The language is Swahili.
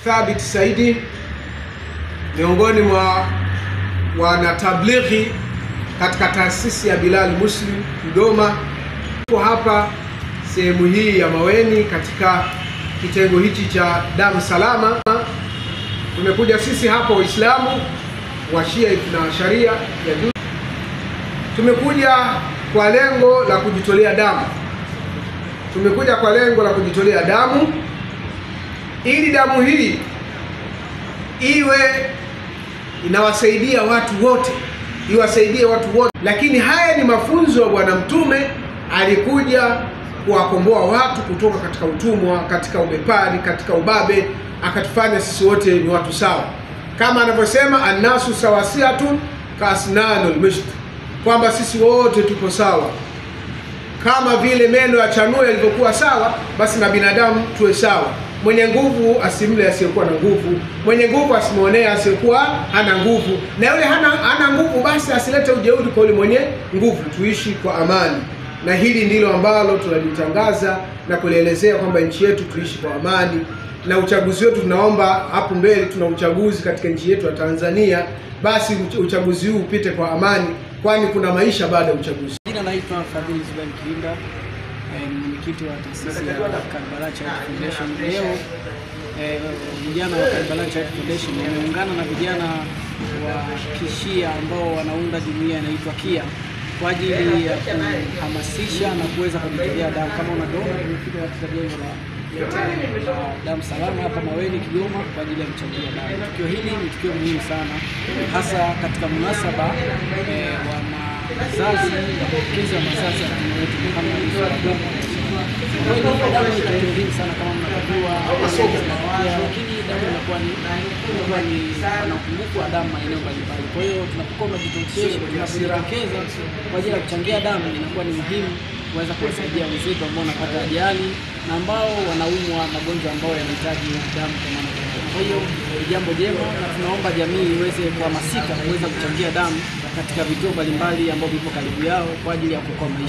Thabit Saidi, miongoni mwa wanatablighi katika taasisi ya Bilal Muslim Dodoma. Tuko hapa sehemu hii ya Maweni katika kitengo hichi cha damu salama. Tumekuja sisi hapa Waislamu wa Shia na Sharia ya dini. Tumekuja kwa lengo la kujitolea damu. Tumekuja kwa lengo la kujitolea damu ili damu hii iwe inawasaidia watu wote, iwasaidie watu wote. Lakini haya ni mafunzo ya Bwana Mtume, alikuja kuwakomboa watu kutoka katika utumwa, katika ubepari, katika ubabe, akatufanya sisi wote ni watu sawa, kama anavyosema annasu sawasiatun kasnanul misht, kwamba sisi wote tupo sawa. Kama vile meno ya chanuo yalivyokuwa sawa, basi na binadamu tuwe sawa. Mwenye nguvu asimle asiyekuwa na nguvu, mwenye nguvu asimuonee asiyekuwa hana nguvu, na yule hana nguvu basi asilete ujeuri kwa yule mwenye nguvu. Tuishi kwa amani, na hili ndilo ambalo tunalitangaza na kulielezea kwamba nchi yetu tuishi kwa amani. Na uchaguzi wetu tunaomba hapo mbele, tuna uchaguzi katika nchi yetu ya Tanzania, basi uchaguzi huu upite kwa amani, kwani kuna maisha baada ya uchaguzi. Jina naitwa Fadhili Zuberi Kiinda, ni mwenyekiti wa taasisi ya Karbala Charity Foundation. Leo vijana wa Karbala Charity Foundation wameungana na vijana wa Kishia ambao wanaunda jumuiya inaitwa KIA kwa ajili ya kuhamasisha na kuweza kujitolea damu. Kama unaona, tumefika katika jengo la damu salama hapa Maweni Kigoma kwa ajili ya kuchangia damu. Tukio hili ni tukio muhimu sana, hasa katika munasaba wa mazazi na kukiza mazazi ya mtume wetu Muhammad sallallahu alaihi wasallam. Kwa hiyo damu ni tukio muhimu sana kama mnajua, lakini damu inakuwa ni na upungufu wa damu maeneo mbalimbali. Kwa hiyo tunapokuwa tunajitokeza kwa ajili ya kuchangia damu, inakuwa ni muhimu kuweza kuwasaidia wenzetu ambao wanapata ajali na ambao wanaumwa magonjwa ambayo yanahitaji damu kwa maana. Kwa hiyo ni jambo jema, na tunaomba jamii iweze kuhamasika kuweza kuchangia damu katika vituo mbalimbali ambavyo vipo karibu yao kwa ajili ya kuokoa maisha.